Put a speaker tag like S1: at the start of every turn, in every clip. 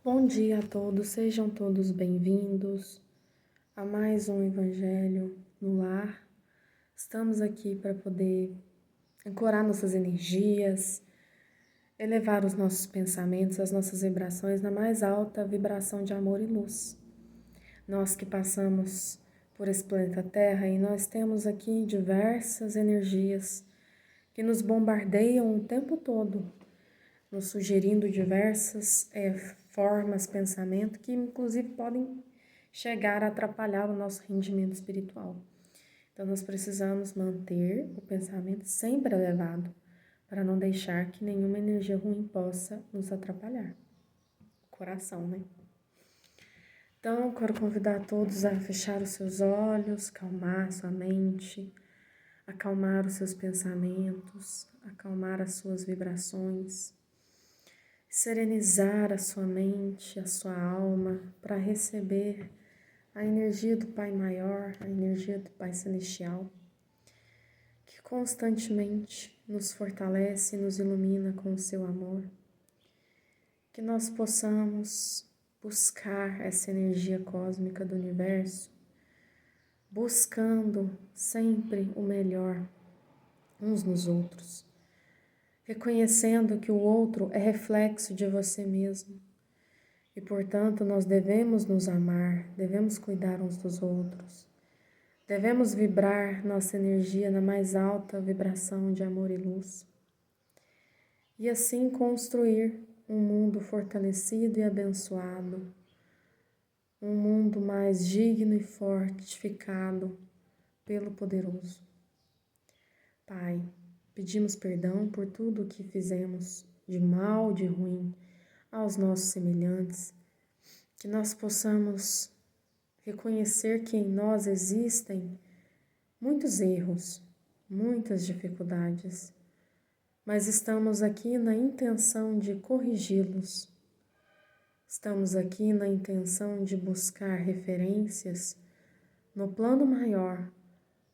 S1: Bom dia a todos, sejam todos bem-vindos a mais um Evangelho no Lar. Estamos aqui para poder ancorar nossas energias, elevar os nossos pensamentos, as nossas vibrações na mais alta vibração de amor e luz. Nós que passamos por esse planeta Terra e nós temos aqui diversas energias que nos bombardeiam o tempo todo, nos sugerindo diversas formas, pensamento, que inclusive podem chegar a atrapalhar o nosso rendimento espiritual. Então nós precisamos manter o pensamento sempre elevado, para não deixar que nenhuma energia ruim possa nos atrapalhar. Coração, né? Então, quero convidar todos a fechar os seus olhos, acalmar sua mente, acalmar os seus pensamentos, acalmar as suas vibrações, serenizar a sua mente, a sua alma, para receber a energia do Pai Maior, a energia do Pai Celestial, que constantemente nos fortalece e nos ilumina com o seu amor. Que nós possamos buscar essa energia cósmica do universo, buscando sempre o melhor uns nos outros, reconhecendo que o outro é reflexo de você mesmo e, portanto, nós devemos nos amar, devemos cuidar uns dos outros, devemos vibrar nossa energia na mais alta vibração de amor e luz e assim construir um mundo fortalecido e abençoado, um mundo mais digno e fortificado pelo poderoso. Pai, pedimos perdão por tudo o que fizemos de mal, de ruim aos nossos semelhantes, que nós possamos reconhecer que em nós existem muitos erros, muitas dificuldades, mas estamos aqui na intenção de corrigi-los. Estamos aqui na intenção de buscar referências no plano maior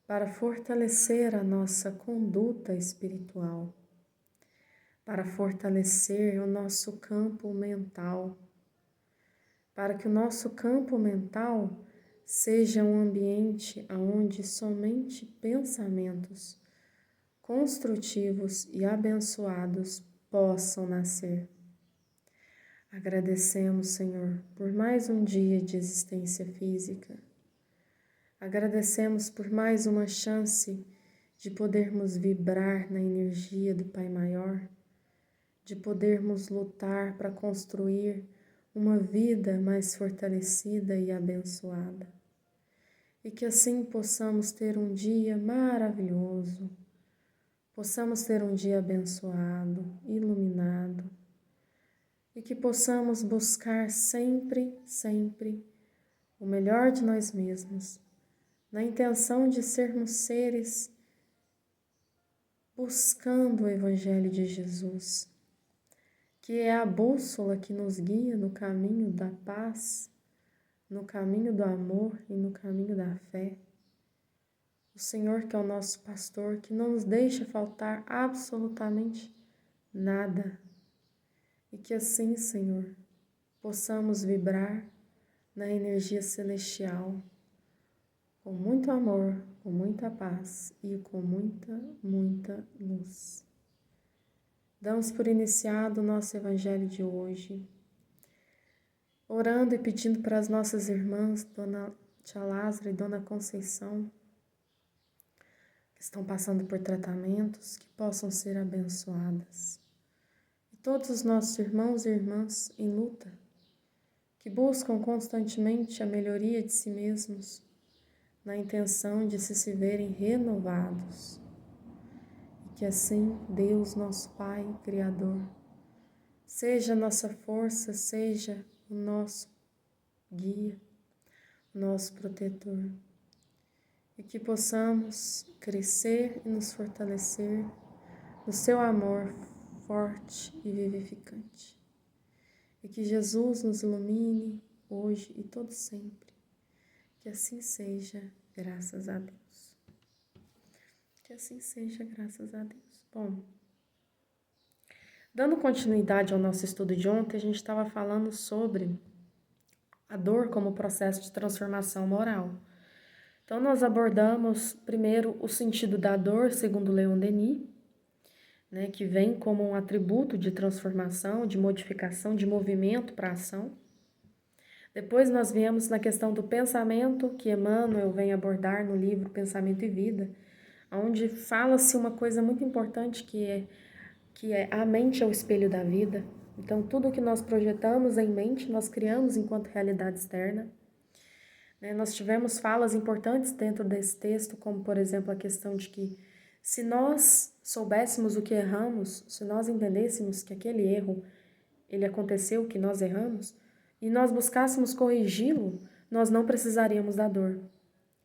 S1: para fortalecer a nossa conduta espiritual, para fortalecer o nosso campo mental, para que o nosso campo mental seja um ambiente onde somente pensamentos construtivos e abençoados possam nascer. Agradecemos, Senhor, por mais um dia de existência física. Agradecemos por mais uma chance de podermos vibrar na energia do Pai Maior, de podermos lutar para construir uma vida mais fortalecida e abençoada. E que assim possamos ter um dia maravilhoso, possamos ter um dia abençoado, iluminado, e que possamos buscar sempre, sempre o melhor de nós mesmos, na intenção de sermos seres buscando o Evangelho de Jesus, que é a bússola que nos guia no caminho da paz, no caminho do amor e no caminho da fé. O Senhor que é o nosso pastor, que não nos deixa faltar absolutamente nada. E que assim, Senhor, possamos vibrar na energia celestial, com muito amor, com muita paz e com muita luz. Damos por iniciado o nosso Evangelho de hoje, orando e pedindo para as nossas irmãs, Dona Tia Lázara e Dona Conceição, que estão passando por tratamentos, que possam ser abençoadas. E todos os nossos irmãos e irmãs em luta, que buscam constantemente a melhoria de si mesmos, na intenção de se verem renovados. E que assim Deus, nosso Pai, Criador, seja a nossa força, seja o nosso guia, o nosso protetor. E que possamos crescer e nos fortalecer no seu amor forte e vivificante. E que Jesus nos ilumine hoje e todo sempre. Que assim seja, graças a Deus. Que assim seja, graças a Deus. Bom, Dando continuidade ao nosso estudo de ontem, a gente estava falando sobre a dor como processo de transformação moral. Então, nós abordamos primeiro o sentido da dor, segundo Leon Denis, né, que vem como um atributo de transformação, de modificação, de movimento para a ação. Depois nós viemos na questão do pensamento, que Emmanuel vem abordar no livro Pensamento e Vida, onde fala-se uma coisa muito importante que é a mente é o espelho da vida. Então, tudo que nós projetamos em mente, nós criamos enquanto realidade externa. Nós tivemos falas importantes dentro desse texto, como, por exemplo, a questão de que se nós soubéssemos o que erramos, se nós entendêssemos que aquele erro, ele aconteceu, que nós erramos, e nós buscássemos corrigi-lo, nós não precisaríamos da dor.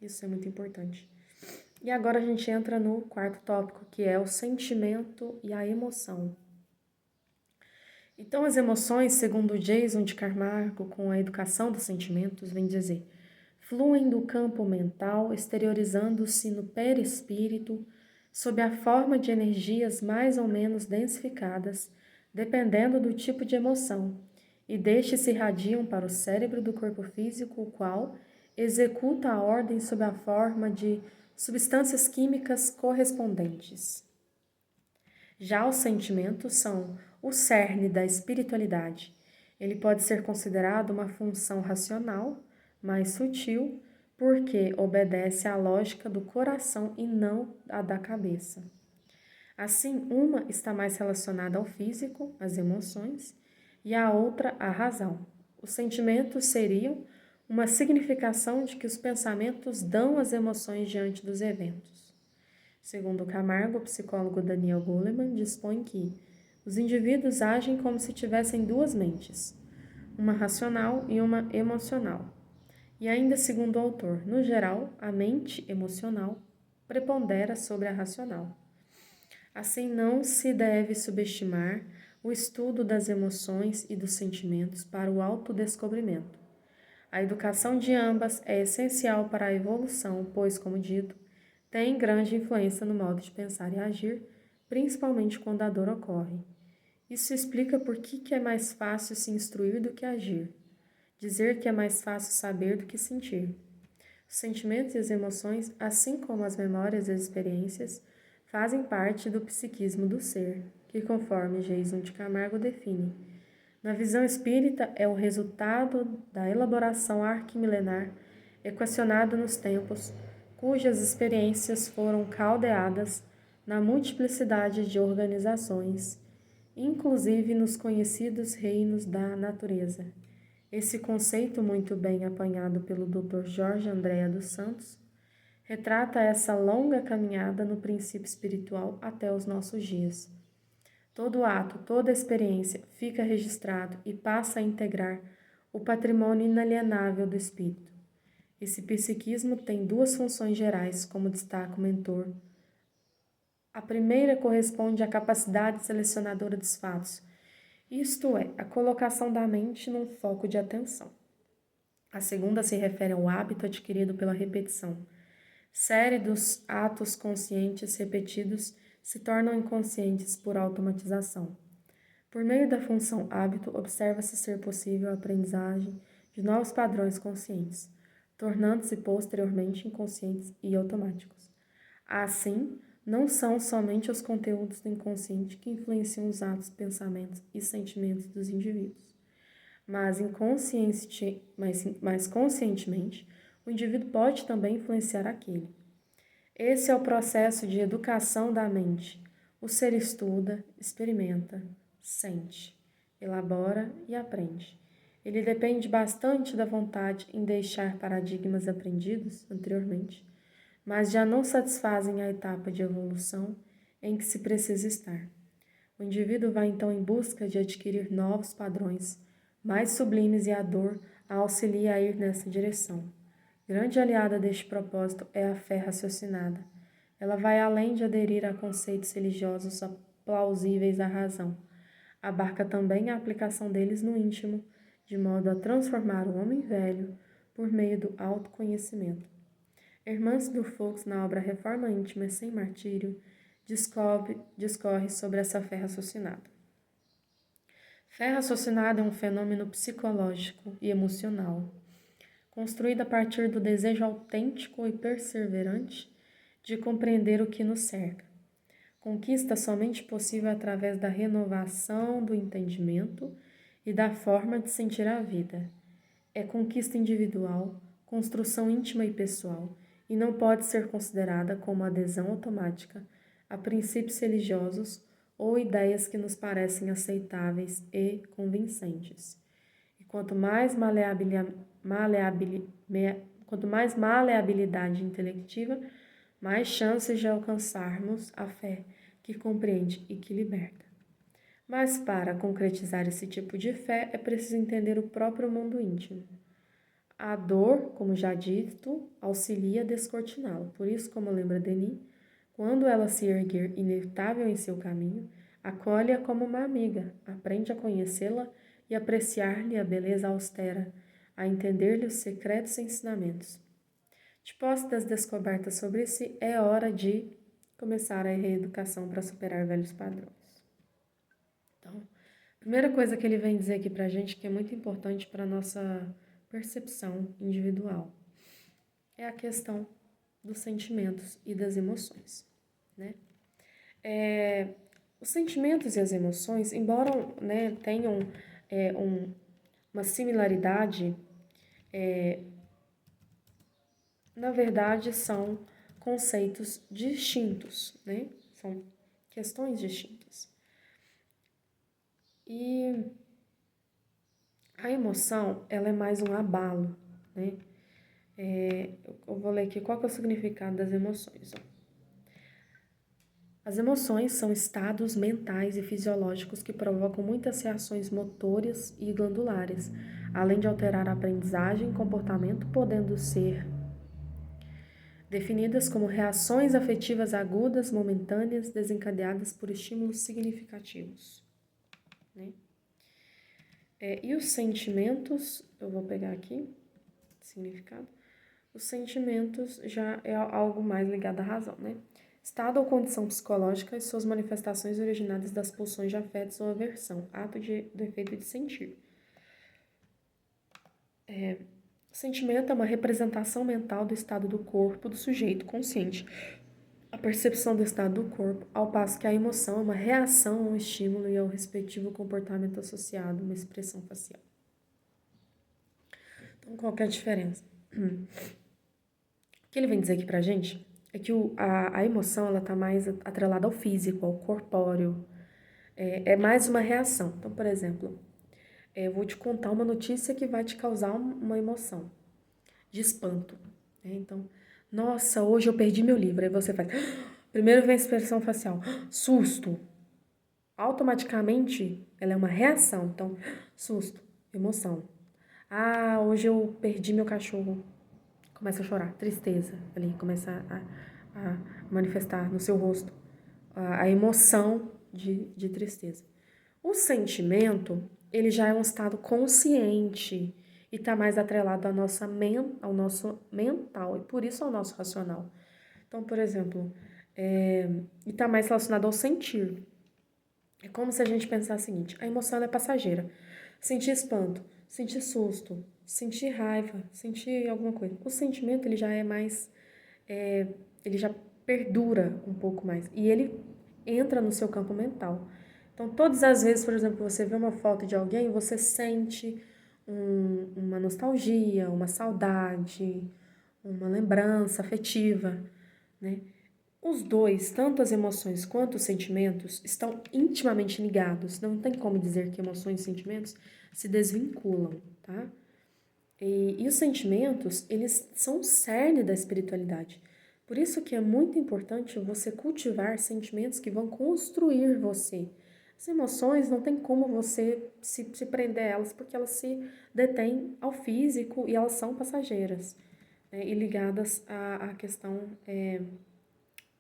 S1: Isso é muito importante. E agora a gente entra no quarto tópico, que é o sentimento e a emoção. Então, as emoções, segundo Jason de Camargo, com a educação dos sentimentos, vem dizer, fluem do campo mental, exteriorizando-se no perispírito, sob a forma de energias mais ou menos densificadas, dependendo do tipo de emoção, e destes se irradiam para o cérebro do corpo físico, o qual executa a ordem sob a forma de substâncias químicas correspondentes. Já os sentimentos são o cerne da espiritualidade. Ele pode ser considerado uma função racional, mais sutil, porque obedece à lógica do coração e não à da cabeça. Assim, uma está mais relacionada ao físico, às emoções, e a outra à razão. Os sentimentos seriam uma significação de que os pensamentos dão às emoções diante dos eventos. Segundo Camargo, o psicólogo Daniel Goleman dispõe que os indivíduos agem como se tivessem duas mentes, uma racional e uma emocional. E ainda segundo o autor, no geral, a mente emocional prepondera sobre a racional. Assim, não se deve subestimar o estudo das emoções e dos sentimentos para o autodescobrimento. A educação de ambas é essencial para a evolução, pois, como dito, tem grande influência no modo de pensar e agir, principalmente quando a dor ocorre. Isso explica por que é mais fácil se instruir do que agir. Dizer que é mais fácil saber do que sentir. Os sentimentos e as emoções, assim como as memórias e as experiências, fazem parte do psiquismo do ser, que, conforme Jason de Camargo define, na visão espírita é o resultado da elaboração arquimilenar, equacionada nos tempos, cujas experiências foram caldeadas na multiplicidade de organizações, inclusive nos conhecidos reinos da natureza. Esse conceito, muito bem apanhado pelo Dr. Jorge Andréa dos Santos, retrata essa longa caminhada no princípio espiritual até os nossos dias. Todo ato, toda experiência fica registrado e passa a integrar o patrimônio inalienável do espírito. Esse psiquismo tem duas funções gerais, como destaca o mentor. A primeira corresponde à capacidade selecionadora dos fatos, isto é, a colocação da mente num foco de atenção. A segunda se refere ao hábito adquirido pela repetição. Série dos atos conscientes repetidos se tornam inconscientes por automatização. Por meio da função hábito, observa-se ser possível a aprendizagem de novos padrões conscientes, tornando-se posteriormente inconscientes e automáticos. Assim, não são somente os conteúdos do inconsciente que influenciam os atos, pensamentos e sentimentos dos indivíduos, mas conscientemente, o indivíduo pode também influenciar aquele. Esse é o processo de educação da mente. O ser estuda, experimenta, sente, elabora e aprende. Ele depende bastante da vontade em deixar paradigmas aprendidos anteriormente, mas já não satisfazem a etapa de evolução em que se precisa estar. O indivíduo vai então em busca de adquirir novos padrões mais sublimes e a dor a auxilia a ir nessa direção. Grande aliada deste propósito é a fé raciocinada. Ela vai além de aderir a conceitos religiosos plausíveis à razão. Abarca também a aplicação deles no íntimo, de modo a transformar o homem velho por meio do autoconhecimento. Hermance Durfox, na obra Reforma Íntima Sem Martírio, discorre sobre essa fé raciocinada. Fé raciocinada é um fenômeno psicológico e emocional, construído a partir do desejo autêntico e perseverante de compreender o que nos cerca. Conquista somente possível através da renovação do entendimento e da forma de sentir a vida. É conquista individual, construção íntima e pessoal, e não pode ser considerada como adesão automática a princípios religiosos ou ideias que nos parecem aceitáveis e convincentes. E quanto mais maleabilidade intelectiva, mais chances de alcançarmos a fé que compreende e que liberta. Mas para concretizar esse tipo de fé é preciso entender o próprio mundo íntimo. A dor, como já dito, auxilia a descortiná-lo. Por isso, como lembra Denis, quando ela se erguer inevitável em seu caminho, acolhe-a como uma amiga, aprende a conhecê-la e apreciar-lhe a beleza austera, a entender-lhe os secretos ensinamentos. De posse das descobertas sobre si, é hora de começar a reeducação para superar velhos padrões. Então, a primeira coisa que ele vem dizer aqui para a gente, que é muito importante para a nossa percepção individual, é a questão dos sentimentos e das emoções, né? Os sentimentos e as emoções, embora tenham uma similaridade, na verdade são conceitos distintos, né? São questões distintas. E a emoção, ela é mais um abalo, né? Eu vou ler aqui qual que é o significado das emoções. As emoções são estados mentais e fisiológicos que provocam muitas reações motoras e glandulares, além de alterar a aprendizagem e comportamento, podendo ser definidas como reações afetivas agudas, momentâneas, desencadeadas por estímulos significativos, né? E os sentimentos, eu vou pegar aqui, significado. Os sentimentos já é algo mais ligado à razão, né? Estado ou condição psicológica e suas manifestações originadas das pulsões de afetos ou aversão, do efeito de sentir. O sentimento é uma representação mental do estado do corpo do sujeito consciente, a percepção do estado do corpo, ao passo que a emoção é uma reação a um estímulo e ao respectivo comportamento associado, uma expressão facial. Então, qual que é a diferença? O que ele vem dizer aqui pra gente é que a emoção ela tá mais atrelada ao físico, ao corpóreo, é mais uma reação. Então, por exemplo, eu vou te contar uma notícia que vai te causar uma emoção de espanto, né? Então, nossa, hoje eu perdi meu livro. Aí você faz, primeiro vem a expressão facial, susto. Automaticamente, ela é uma reação. Então, susto, emoção. Ah, hoje eu perdi meu cachorro. Começa a chorar, tristeza ali, começa a manifestar no seu rosto a emoção de tristeza. O sentimento, ele já é um estado consciente e está mais atrelado ao nosso mental e por isso ao nosso racional. Então, por exemplo, e está mais relacionado ao sentir. É como se a gente pensasse o seguinte, a emoção ela é passageira. Sentir espanto, sentir susto, sentir raiva, sentir alguma coisa. O sentimento, ele já é mais, ele já perdura um pouco mais. E ele entra no seu campo mental. Então, todas as vezes, por exemplo, você vê uma foto de alguém, você sente uma nostalgia, uma saudade, uma lembrança afetiva, né? Os dois, tanto as emoções quanto os sentimentos, estão intimamente ligados. Não tem como dizer que emoções e sentimentos se desvinculam, tá? E os sentimentos, eles são o cerne da espiritualidade. Por isso que é muito importante você cultivar sentimentos que vão construir você. As emoções não tem como você se prender a elas, porque elas se detêm ao físico e elas são passageiras, né? E ligadas à questão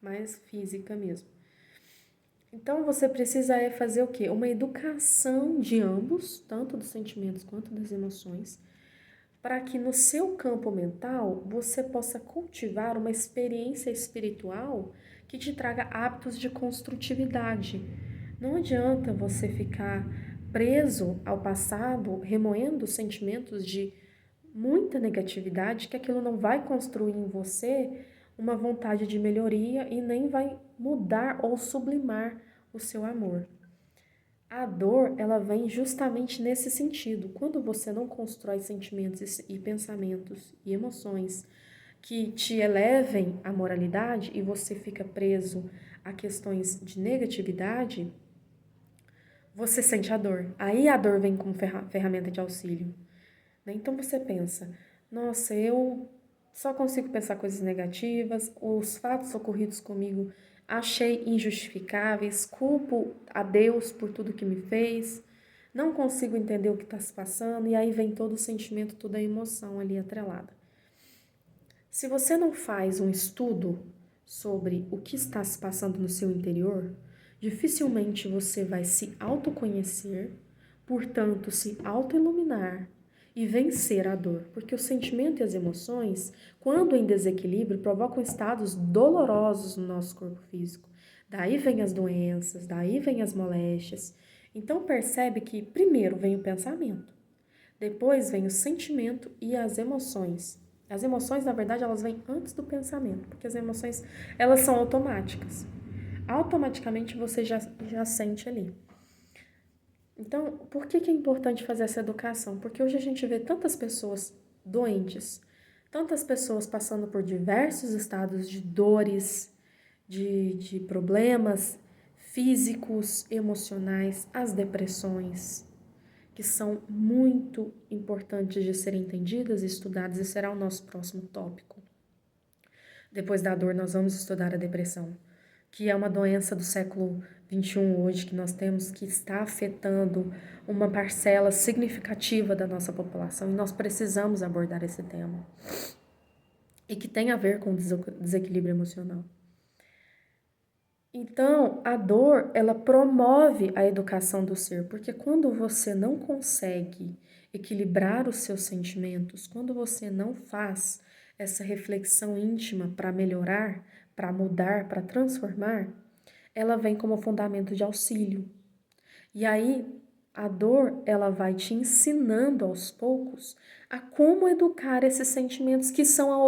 S1: mais física mesmo. Então você precisa fazer o quê? Uma educação de ambos, tanto dos sentimentos quanto das emoções, para que no seu campo mental você possa cultivar uma experiência espiritual que te traga hábitos de construtividade. Não adianta você ficar preso ao passado, remoendo sentimentos de muita negatividade, que aquilo não vai construir em você uma vontade de melhoria e nem vai mudar ou sublimar o seu amor. A dor, ela vem justamente nesse sentido. Quando você não constrói sentimentos e pensamentos e emoções que te elevem à moralidade e você fica preso a questões de negatividade, você sente a dor. Aí a dor vem como ferramenta de auxílio. Então você pensa, nossa, eu só consigo pensar coisas negativas, os fatos ocorridos comigo achei injustificáveis, culpo a Deus por tudo que me fez, não consigo entender o que está se passando, e aí vem todo o sentimento, toda a emoção ali atrelada. Se você não faz um estudo sobre o que está se passando no seu interior, dificilmente você vai se autoconhecer, portanto, se autoiluminar e vencer a dor, porque o sentimento e as emoções, quando em desequilíbrio, provocam estados dolorosos no nosso corpo físico. Daí vem as doenças, daí vem as moléstias. Então percebe que primeiro vem o pensamento, depois vem o sentimento e as emoções. As emoções, na verdade, elas vêm antes do pensamento, porque as emoções, elas são automáticas. Automaticamente você já sente ali. Então, por que é importante fazer essa educação? Porque hoje a gente vê tantas pessoas doentes, tantas pessoas passando por diversos estados de dores, de problemas físicos, emocionais, as depressões, que são muito importantes de serem entendidas e estudadas, e será o nosso próximo tópico. Depois da dor, nós vamos estudar a depressão, que é uma doença do século XXI hoje, que nós temos, que está afetando uma parcela significativa da nossa população, e nós precisamos abordar esse tema, e que tem a ver com desequilíbrio emocional. Então, a dor, ela promove a educação do ser, porque quando você não consegue equilibrar os seus sentimentos, quando você não faz essa reflexão íntima para melhorar, para mudar, para transformar, ela vem como fundamento de auxílio. E aí, a dor, ela vai te ensinando aos poucos a como educar esses sentimentos que são a